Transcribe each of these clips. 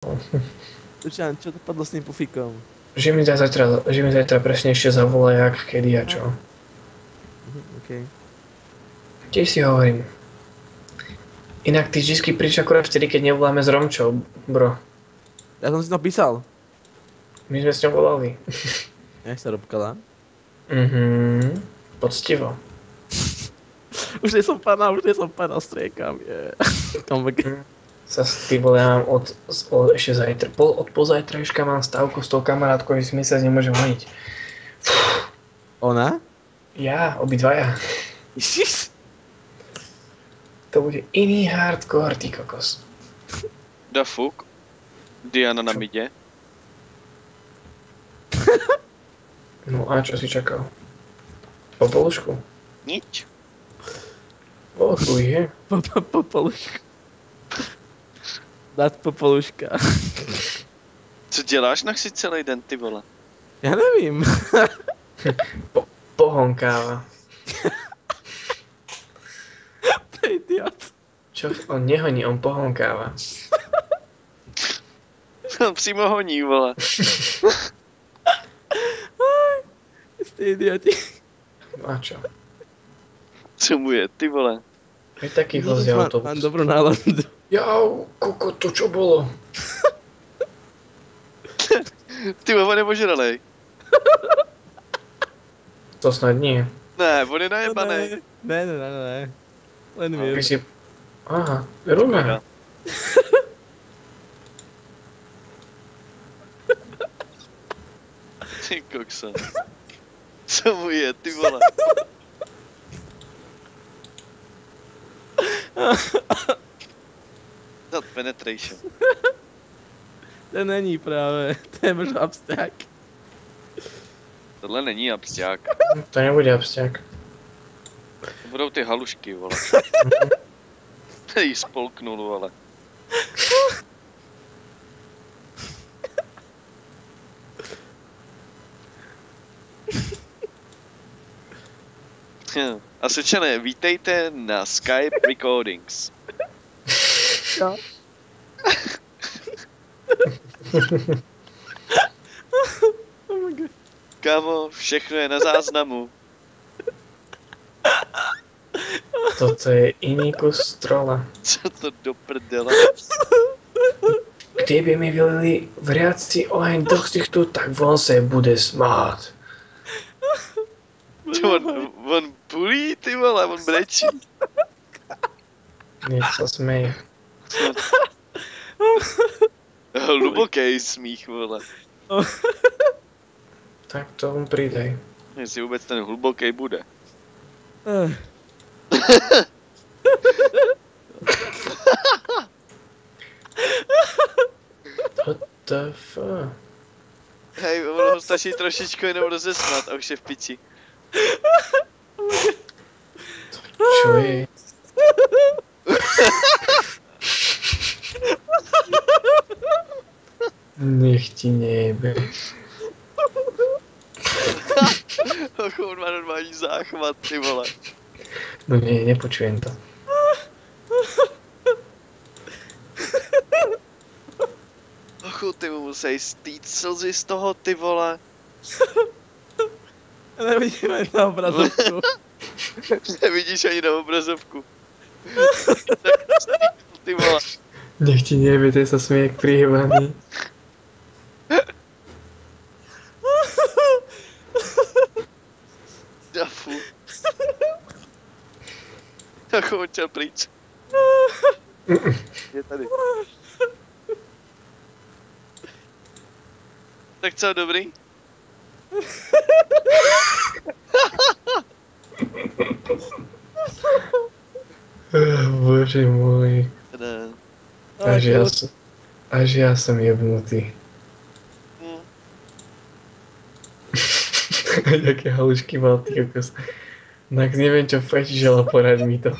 Lučan, čo to padlo s tým pufíkom? Že mi zajtra presne ešte zavolá, jak, kedy a čo. Okej. Tiež si hovorím. Inak ty vždycky príš akurát vtedy, keď nevoláme s Romčou, bro. Ja som si to písal. My sme s ňou volali. Jak sa robkala? Poctivo. Už nie som pana, striekam, Sa ty vole, ja mám ešte zajtra, od pozajtrajška mám stávku s tou kamarátkou, že si my sa nemôžem honiť. Ona? Ja, obidvaja. To bude iný hardcore, ty kokos. Da fuk. Diana na midě. No a čo si čakal? Popolušku? Nič. Chuj, he? Popoluška. Dát popoluška. Co děláš na chci celý den, ty vole? Ja nevím. Pohonkáva. To je idiot. Čo? On nehoní, on pohonkáva. Přímo honí, vole. Ste idioti. A čo? Co mu je, ty vole? Je taký vozí autobus. Mám dobrú náladu. Jau, koko, to čo bolo? Ty vole, on je ožralej. To snad nie. Ne, on je najebanej. Ne. Len viem. Aha, Runa. Ty koksa. Co mu je, ty vole? That penetration. To není práve. To je možno abstrakt. Tohle není absťák. To nebude absťák. To budou ty halušky, vole. Jí spolknul, vole. A sečané, vítejte na Skype Recordings. Jo. Oh my god. Kámo, všechno je na záznamu. Toto je iný kus trola. Co to do prdele? Kdyby mi vylili vriaci oheň do ksichtu, tak on se bude smát. On bulí, ty vole, on brečí. Nie sa smeje. Hluboký smích, vole. Tak to on pridaj. Jestli vůbec ten hluboký bude. What the fuck? Hej, ono ho stačí trošičku jenom rozesnat a už je v piči. Čo je? Nech ti nejebe. On má normální záchvat, ty vole. No nie, nepočujem to. Ty mu musí stýt slzy z toho, ty vole. Nevidíme na obrazovku. Nevidíš ani na obrazovku. Ty vole. Nech ti nejebe, to sa smie jak prijebaný. Dafu. Tak on čel pryč. Je tady. Tak co, dobrý? Bože môj. Ne. Až ja som jebnutý. Jaké halušky mal ty kokos. Tak neviem čo fetiš, ale poraď mi to.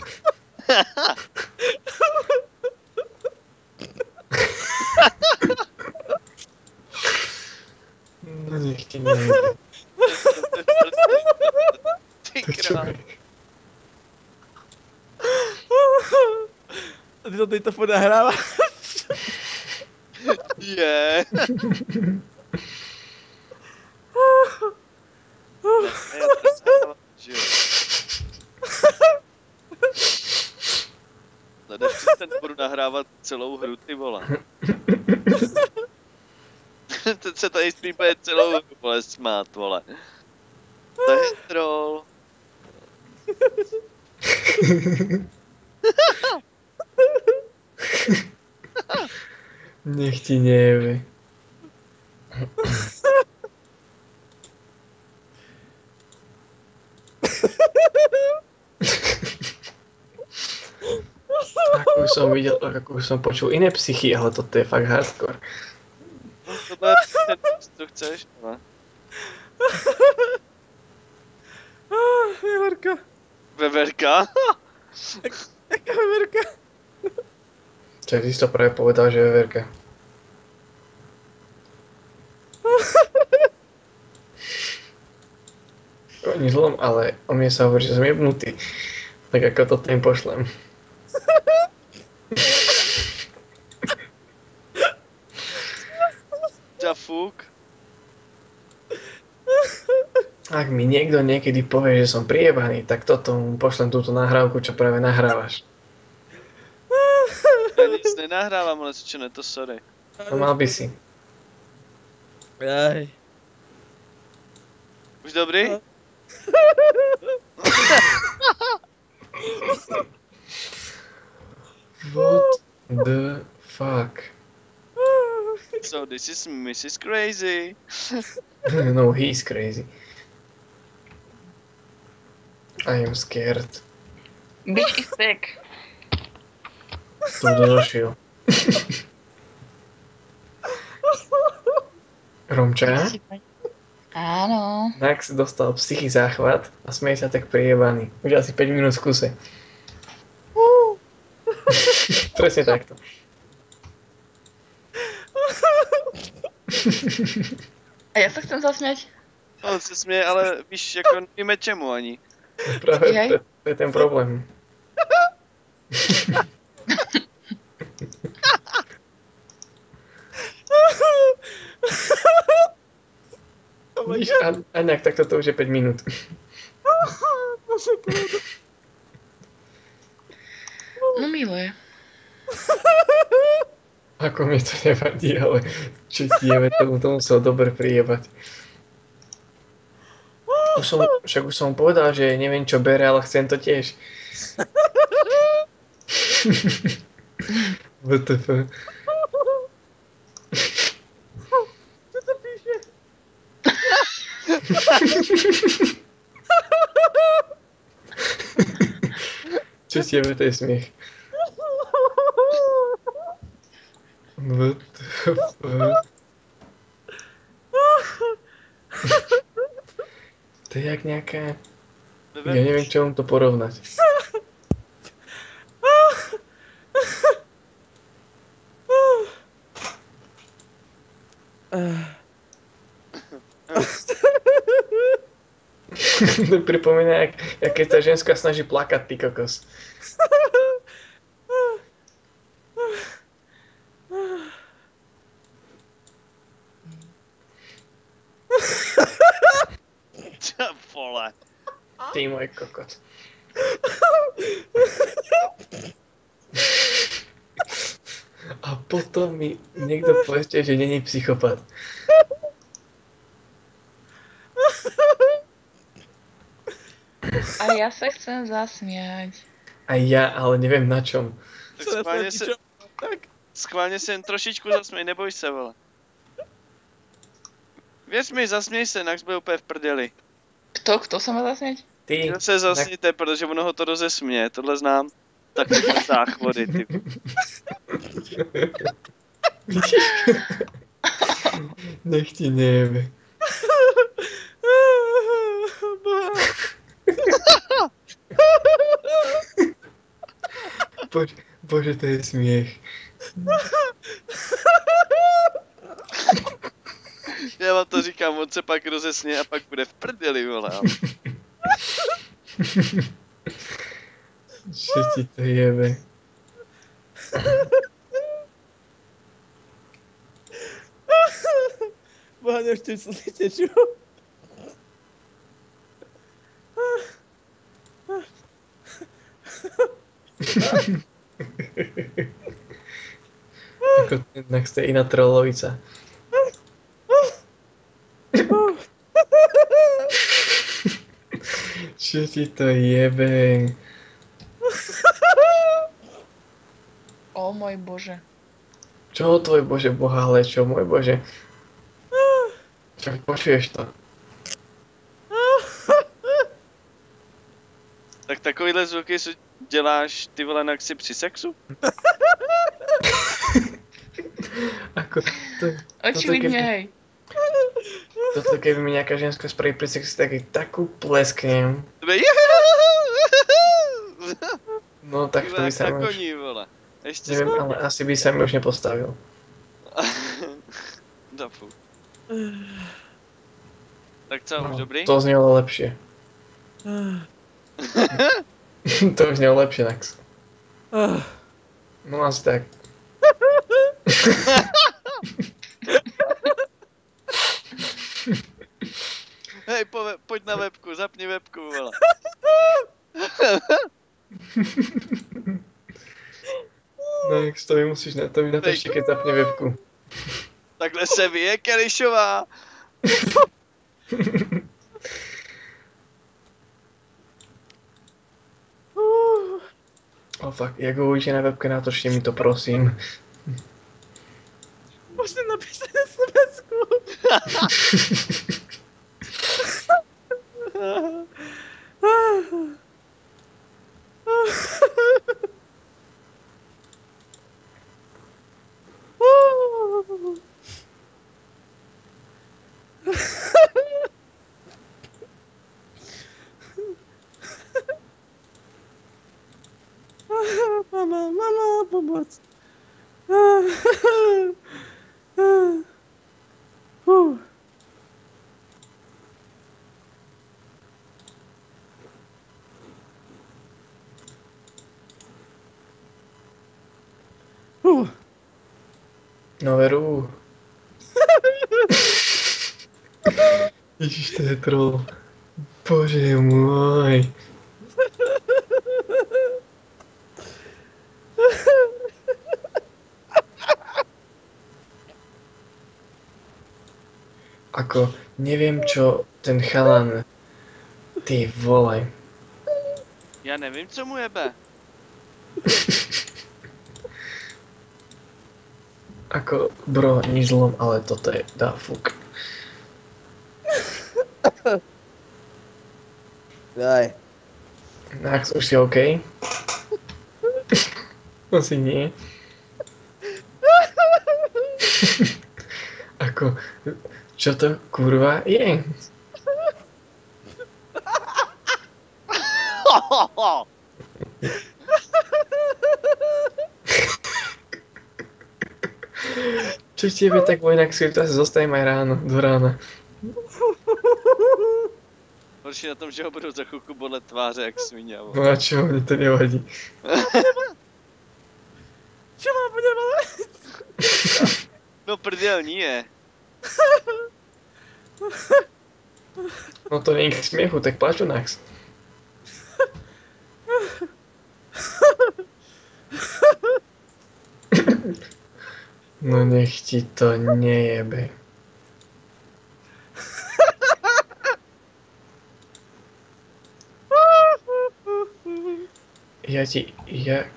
No nech ti nejde. Ty To čo král. je? A ty to teď to furt nahráváš? Je. Teď budu nahrávat celou hru, ty vole. Teď se tady stream bude celou hru, vole, smát, vole. To je troll. Nech ti nejebe. Ako už som videl, ako už som počul iné psychy, ale toto je fakt hardcore. No, tohle je ten, co chceš, ale. Veverka. Veverka? Jaká veverka? Čak si to práve povedal, že je verka. Oni zlom, ale o mne sa hovorí, že som jebnutý. Tak ako to tým pošlem. Ťa fúk? Ak mi niekto niekedy povie, že som priebaný, tak toto mu pošlem túto nahrávku, čo práve nahrávaš. Ja nic nenahrávam, ale čo ne, to sorry. No mal by si. Aj. Už dobrý? What the fuck? So this is Mrs. Crazy. No, he's crazy. I am scared. Bitch is sick. Tu došiel. Romča? Áno. Max dostal psychý záchvat a smeje sa tak priebaný. Už asi 5 minút v kuse. Presne takto. A ja sa chcem zasmiať. On se směje, ale víš, jako nevíme čemu ani. Práve Jaj. to je ten problém. Víš, a nejak takto to už je 5 minút. No milé. Ako mi to nevadí, ale čo ti jebe, to musel dobre prijebať. Však už som povedal, že neviem čo bere, ale chcem to tiež. WTF. Co to píše? Čo ti jebe, to je smiech. WTF. To je jak nejaká... Ja neviem, čo mám to porovnať. To pripomína, jak keď sa ženská snaží plakať, ty kokos. Čo vole. Ty môj kokot. A potom mi niekto povedzte, že není psychopat. A ja sa chcem zasmiať. A ja, ale neviem na čom. Tak schválně se jen trošičku zasměj, neboj se, vole. Věř mi, zasměj se, Nax byl úplně v prdeli. Kto sa má zasmiať? Ty, Jo se zasněte, protože ono ho to rozesměje, tohle znám. Takové záchvody, ty. nech ti nejebe. Bože, to je smiech. Já vám to říkám, on se pak rozesměje a pak bude v prdeli, vole. Čo ti to jebe? hlavne ešte slzy tečú. Ako jednak ste iná trolovica. Čo ti to jebe? O môj bože. Čo tvoj bože boha, ale čo môj bože? Čo počuješ to? Tak takovýhle zvuky si děláš ty vole na ksi při sexu? Ako to... Očividne, hej. Toto keby mi nejaká ženská spraví pri sexe, tak jej takú plesknem. No tak to by sa mi už... koní, vole. Ještě Neviem, ale asi by sa mi už nepostavil. Dafu. Tak co, už dobrý? To znelo lepšie. To už znelo lepšie, Nax. No asi tak. Hej, pojď na webku, zapni webku, vole. Nax, to mi musíš to mi natočí, keď zapne webku. Takhle se vyje Kelišová. O fuck, jak ho uvidíte na webke, natočte mi to, prosím. Môžete napísať SMS-ku. Mama, pomoc. No veru. Ježiš, to je troll. Bože môj. Ako, neviem čo ten chalan... Ty vole. Já nevím, co mu jebe. Ako, bro, nič zlom, ale toto je dá fuk. Daj. Nax, už si OK? Asi nie. Ako, čo to kurva je? Čo tebe tak vojnak si to asi zostajem aj ráno, do rána. Horší na tom, že ho budou za chvilku bodlet tváře jak svině. No a čo, mne to nevadí. Čo ma bude boleť? No prdel, nie. No to nie je k smiechu, tak plaču, Nax. No nech ti to nejebe.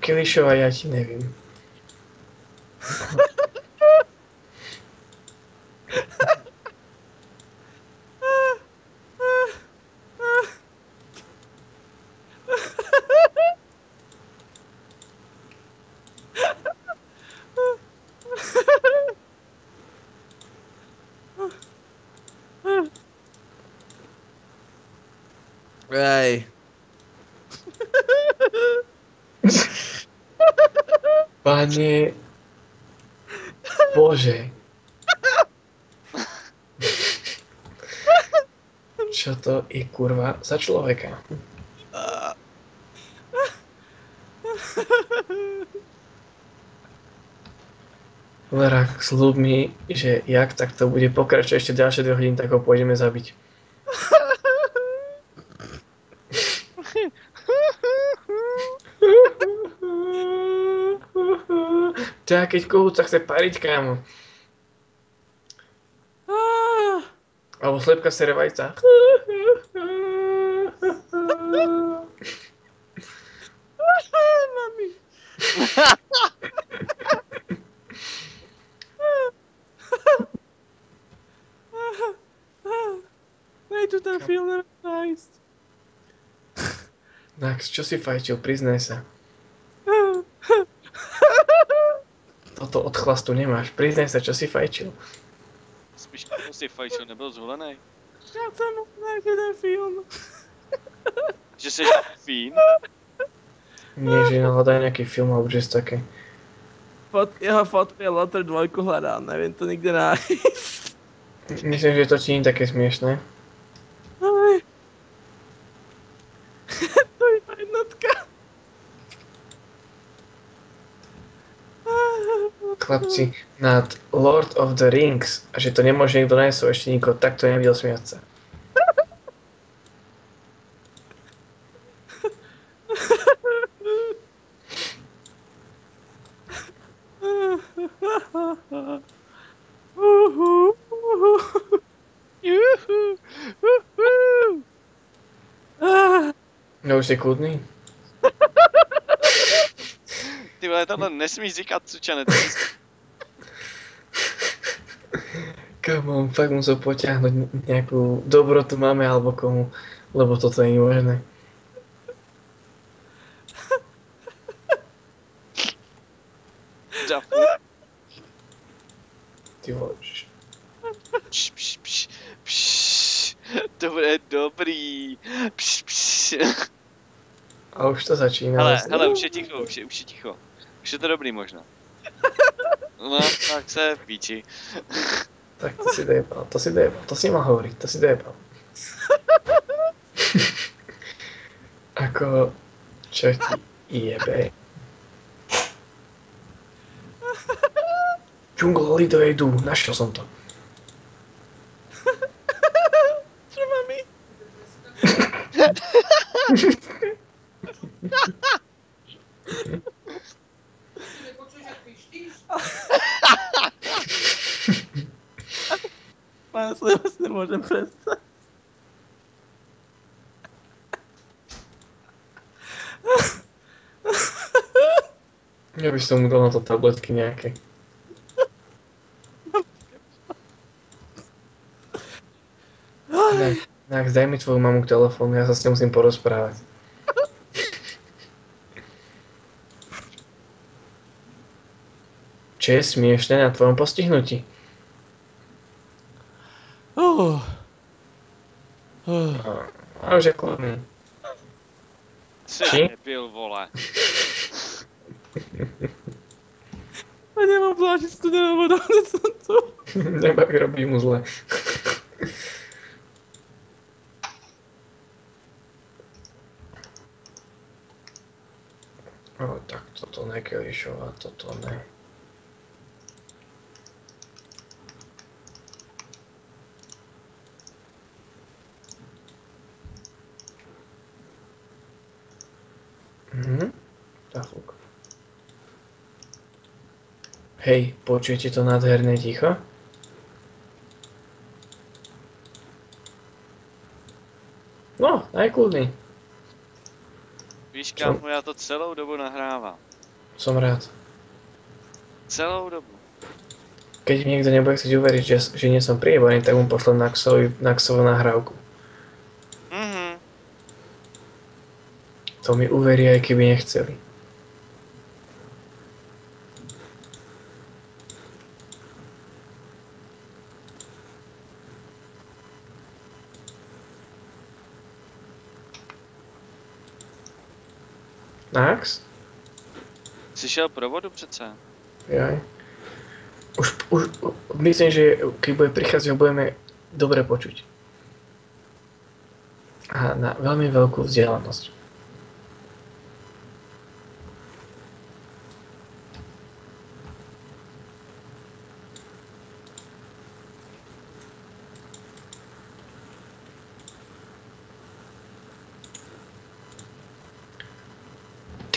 Kelišova, ja ti nevím. Ej. Pane... Bože. Čo to je kurva za človeka? Vera, sľub mi, že jak tak to bude pokračovať ešte ďalšie 2 hodiny, tak ho pôjdeme zabiť. Tak, keď kohút sa chce pariť, kámo. Alebo slepka sere vajca. Mami. Daj tu ten film nájsť. Nax, čo si fajčil? Priznaj sa. Toto od chlastu nemáš. Priznaj sa, čo si fajčil. Spíš, kdo si fajčil, nebyl zvolený? Ja chcem nájsť jeden film. Že jsi fín? Nie, že hľadaj nejaký film alebo že také. Jeho fotku je Lotter 2 hľadal, neviem to nikde nájsť. Myslím, že to ti nie je také smiešné. Aj. To je jednotka. Chlapci, nad Lord of the Rings, a že to nemôže niekto nájsť ešte nikoho, tak to nevidel smiať sa. No už si kľudný? Ty vole, tohle nesmíš říkat, Cučane. Come on, fakt musel potiahnuť nejakú dobrotu máme alebo komu, lebo toto nie je možné. Ty vole, Pš, pš, pš, pš. To bude dobrý. Pš, pš. a už to začína. Hele, už je ticho, už je ticho. Už je to dobrý možno. No, tak se píči. Tak to si dojebal, to si mal hovoriť, to si dojebal. Ako, čo ti jebe? Jungle Lidové idú, našiel som to. Čo mami? Pán Slivas nemôžem prestať. Ja by som mu dal na to tabletky nejaké. Nax, daj mi tvoju mamu k telefónu, ja sa s ňou musím porozprávať. Čo je smiešné na tvojom postihnutí? A už je kľudný. Co Či? nebyl, vole. A nemám plážiť studenou vodou, som tu. Nebaví, robí mu zle. O, tak toto ne, Kelišová, toto ne. Tak. Hej, počujete to nádherné ticho? No, najkľudný. Víš, kámo, já to celou dobu nahrávám. Som rád. Celou dobu. Keď mi niekto nebude chcieť uveriť, že nie som prieborný, tak mu pošlem Naxovú nahrávku. To mi uveria, aj keby nechceli. Nax? Jsi šel pro vodu přece? Jaj. Už myslím, že keď bude prichádzať, ho budeme dobre počuť. A na veľmi veľkú vzdialenosť.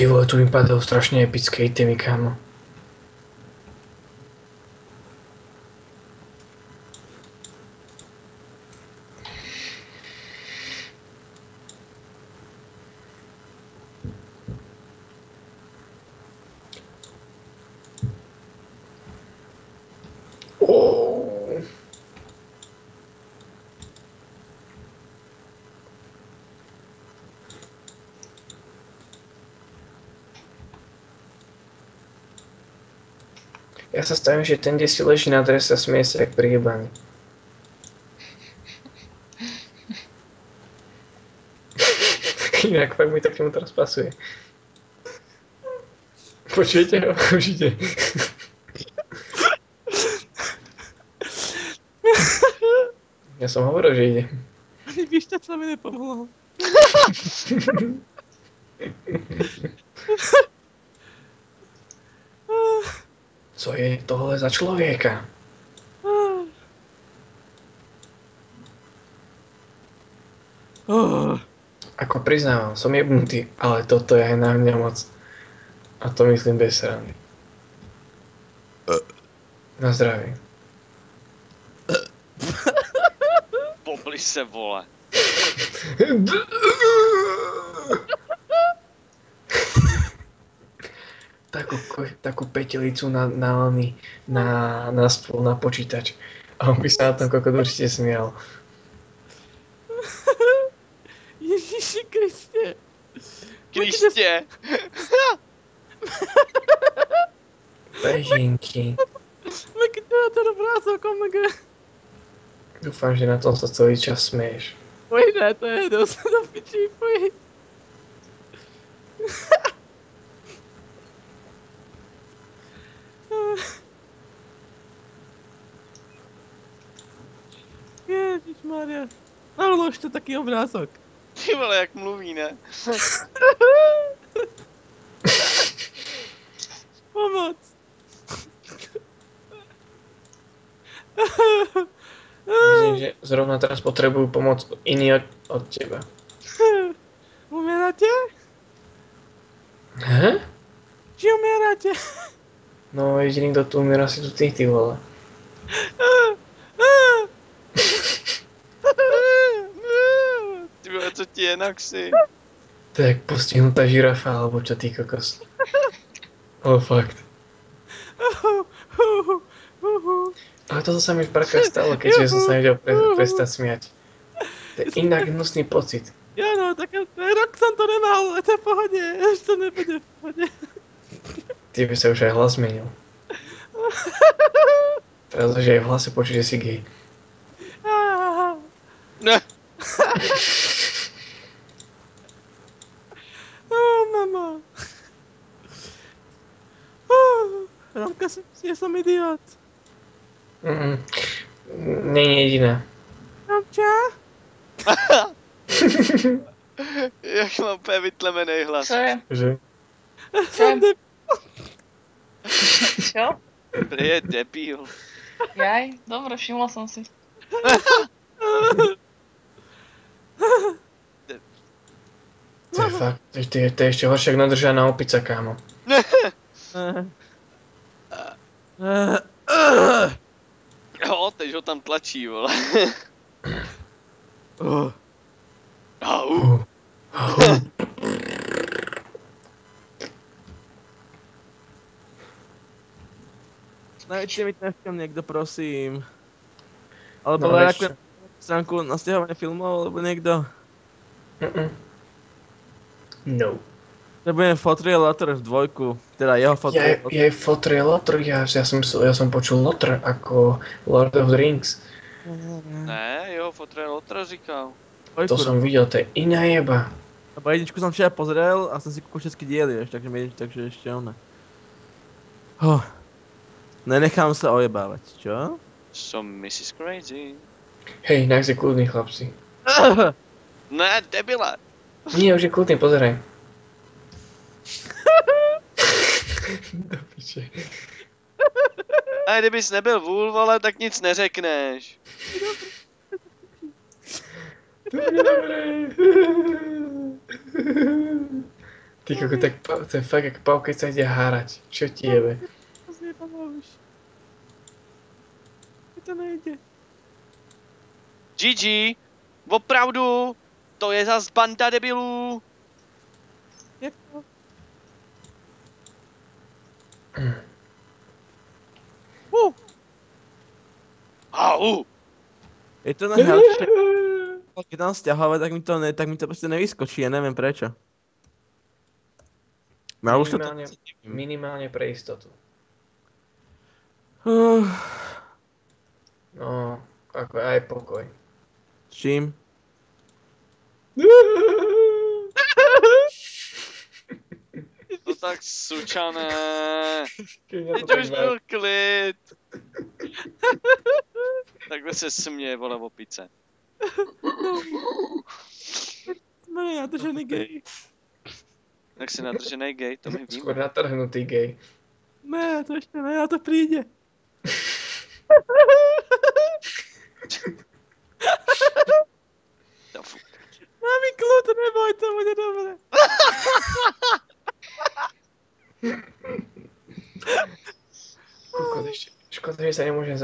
Ty vole, tu mi padajú strašne epické itemy, kámo. Oh. Ja sa stavím, že ten, kde si leží na drese, sa smie sa jak priebaný. Inak fakt mi to k nemu teraz pasuje. Počujete ho? Už ide. Ja som hovoril, že ide. Ani výšťať sa mi nepomohol. Co je tohle za človeka? Ako priznávam, som jebnutý, ale toto je aj na mňa moc. A to myslím bez srandy. Na zdravie. Popli se, vole. Takú petelicu na spol, na počítač. A on by sa na tom kokot určite smial. Ježiši Kriste. Kristě. Pežinky. Look at that, ten obrázok, oh my god. Dúfam, že na tom sa celý čas smeješ. Pojď, ne, to je dost do pičí, pojď. Ježišmarja. Nalož to taký obrázok. Ty vole, jak mluví, ne? Pomoc. Vidím, že zrovna teraz potrebujú pomoc iní od teba. Umierate? He? Či umierate? No jediný, kto tu umiera, si tu ty vole. Ty vole, co ti je na ksi? To je jak postihnutá žirafa, alebo čo ty kokos. Ale fakt. Ale toto sa mi už párkrát stalo, keďže som sa nevedel prestať smiať. To je inak hnusný pocit. Jo no, tak rok som to nemal, ale to je v pohode, až to nebude v pohode. Ty by sa už aj hlas zmenil. Teraz už aj v hlase počuť, že si gay. Ne. Mama. Romka, ja som idiot. Nie jediná. Romča? Jak mám úplně vytlemenej hlas. Co je? Že? Som debil. Čo? Prý je debil. Jaj, dobre, všimla som si. To je fakt, to je ešte horšie, ako nadržaná opica, kámo. Jo, teď ho tam tlačí, vole. Au. Najďte mi ten film niekto, prosím. Alebo No, nejakú stránku na stiahovanie filmov, alebo niekto. No. Nebudem Fotrielator 2, teda jeho Fotrielator. Je Fotrielator, ja som počul Lotr ako Lord of the Rings. Ne, jo, Fotrielator říkal. To som videl, to je iná jeba. Lebo jedničku som včera pozrel a som si kúkol všetky diely, takže ešte ona. Nenechám sa ojebávať, čo? Som Mrs. Crazy. Hej, Nax je kľudný, chlapci. Ne, debile. Nie, už je kľudný, pozeraj. Do piče. A kdybys nebyl vůl, vole, tak nic neřekneš. Dobre. Ty koko, tak to je fakt jak pav, keď sa ide hárať. Čo ti jebe? To zjebala už. Mi to nejde. GG, opravdu, to je zas banda debilů. Jak to? Au. Je to najhoršie. Keď tam stiahovať, tak mi to proste nevyskočí, ja neviem prečo. No už to Minimálne pre istotu. No, ako aj pokoj. S čím? To tak sučané. Keď mňa to Teď tak už byl klid. Takhle se směje, vole, opice. No ja to ženy gej. Jak si nadržený gay, to my skôr víme. natrhnutý gej. Ne, to ešte ne, a to príde. To fuk. Mami, kľud, neboj, to bude dobre. Koko, ešte, škoda, že sa nemôžem